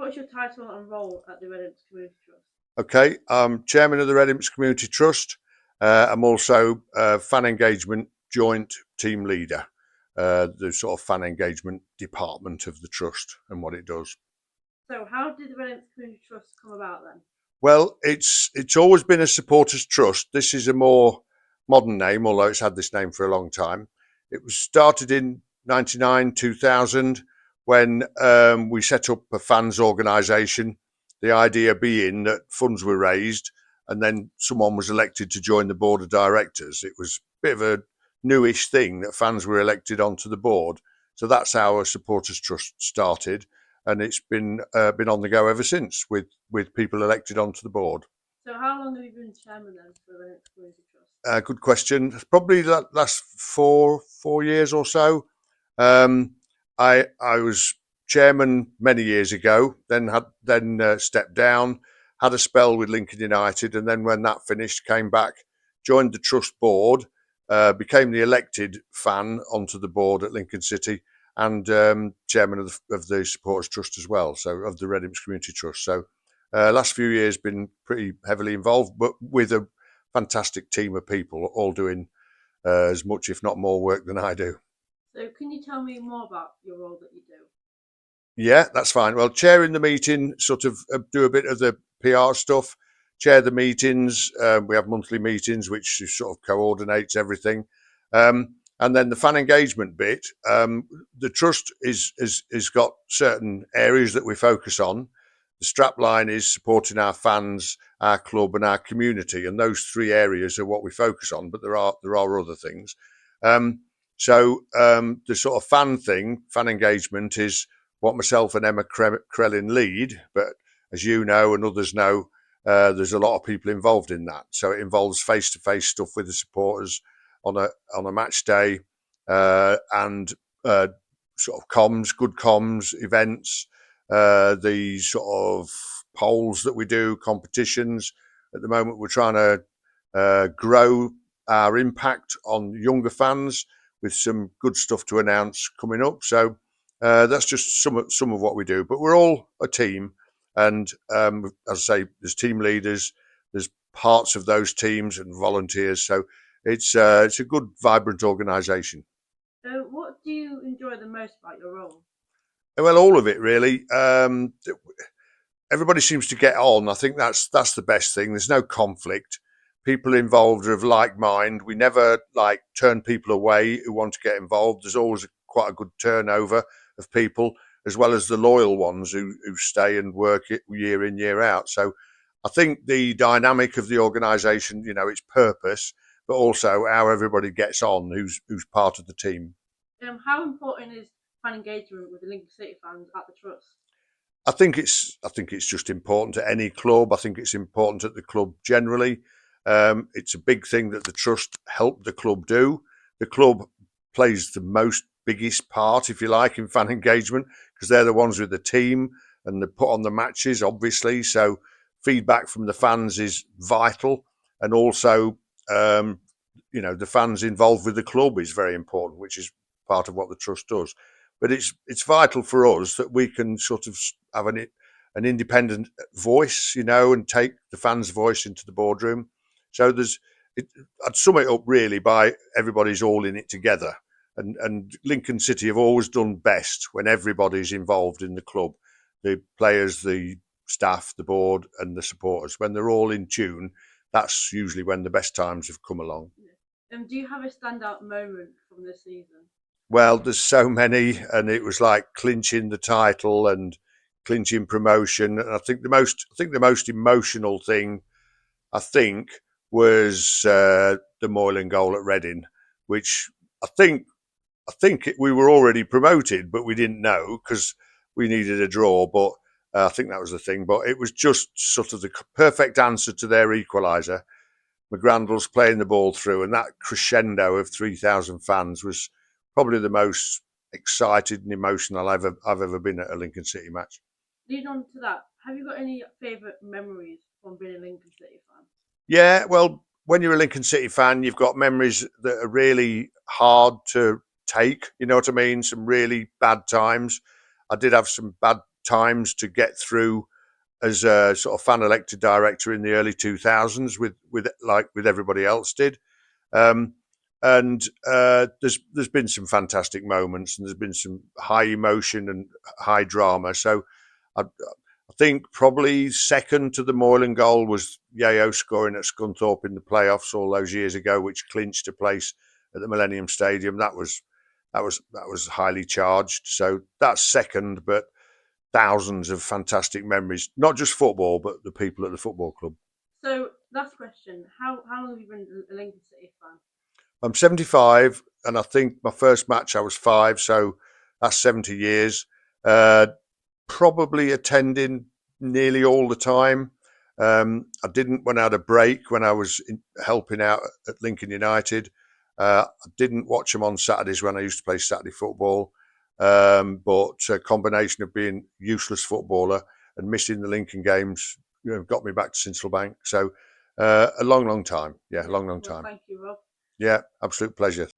What's your title and role at the Red Imps Community Trust? Okay, I'm chairman of the Red Imps Community Trust. I'm also fan engagement joint team leader, the sort of fan engagement department of the trust and what it does. So how did the Red Imps Community Trust come about then? Well, it's always been a supporters trust. This is a more modern name, although it's had this name for a long time. It was started in 99, 2000 when we set up a fans organisation. The idea being that funds were raised and then someone was elected to join the board of directors. It was a bit of a newish thing that fans were elected onto the board. So that's how a supporters trust started, and it's been on the go ever since with people elected onto the board. So how long have you been chairman then for the Red Imps Community Trust? Good question. Probably the last four years or so. I was chairman many years ago, then stepped down, had a spell with Lincoln United, and then when that finished, came back, joined the trust board, became the elected fan onto the board at Lincoln City, and chairman of the supporters trust as well, so of the Red Imps Community Trust. So last few years been pretty heavily involved, but with a fantastic team of people all doing as much, if not more, work than I do. So can you tell me more about your role that you do? Yeah, that's fine. Well, chairing the meeting, sort of do a bit of the PR stuff, chair the meetings. We have monthly meetings, which sort of coordinates everything. And then the fan engagement bit, the trust is got certain areas that we focus on. The strapline is supporting our fans, our club, and our community, and those three areas are what we focus on. But there are other things. So the sort of fan engagement is what myself and Emma Krellin lead. But as you know and others know, there's a lot of people involved in that. So it involves face-to-face stuff with the supporters on a match day, and sort of good comms, events, the sort of polls that we do, competitions. At the moment, we're trying to grow our impact on younger fans with some good stuff to announce coming up. So that's just some of what we do. But we're all a team, and as I say, there's team leaders, there's parts of those teams and volunteers. So it's a good, vibrant organisation. What do you enjoy the most about your role? Well, all of it really. Everybody seems to get on. I think that's the best thing. There's no conflict. People involved are of like mind. We never turn people away who want to get involved. There's always quite a good turnover of people, as well as the loyal ones who stay and work it year in, year out. So I think the dynamic of the organisation, its purpose, but also how everybody gets on who's part of the team. How important is fan engagement with the Lincoln City fans at the trust? I think it's just important at any club. I think it's important at the club generally. It's a big thing that the trust helped the club do. The club plays the biggest part, if you like, in fan engagement, because they're the ones with the team and they put on the matches, obviously. So feedback from the fans is vital, and also the fans involved with the club is very important, which is part of what the trust does. But it's vital for us that we can sort of have an independent voice, and take the fans' voice into the boardroom. So I'd sum it up really by everybody's all in it together. And Lincoln City have always done best when everybody's involved in the club. The players, the staff, the board, and the supporters. When they're all in tune, that's usually when the best times have come along. Do you have a standout moment from this season? Well, there's so many, and it was like clinching the title and clinching promotion. And I think the most emotional thing, was the Moylan goal at Reading, which I think we were already promoted, but we didn't know because we needed a draw. But I think that was the thing. But it was just sort of the perfect answer to their equaliser. McGrandles playing the ball through, and that crescendo of 3,000 fans was probably the most excited and emotional I've ever been at a Lincoln City match. Lead on to that, have you got any favourite memories from being a Lincoln City fan? Yeah, well, when you're a Lincoln City fan, you've got memories that are really hard to take. You know what I mean? Some really bad times. I did have some bad times to get through as a sort of fan elected director in the early 2000s with everybody else did. And there's been some fantastic moments, and there's been some high emotion and high drama. So I think probably second to the Moylan goal was Yeo scoring at Scunthorpe in the playoffs all those years ago, which clinched a place at the Millennium Stadium. That was highly charged. So that's second, but thousands of fantastic memories, not just football, but the people at the football club. So, last question: How long have you been a Lincoln City fan? I'm 75, and I think my first match I was 5, so that's 70 years. Probably attending nearly all the time. I didn't when I had a break when I was helping out at Lincoln United. I didn't watch them on Saturdays when I used to play Saturday football. But a combination of being useless footballer and missing the Lincoln games, got me back to Sincilbank. So a long time. Yeah, long Well, time. thank you, Rob. Yeah, absolute pleasure.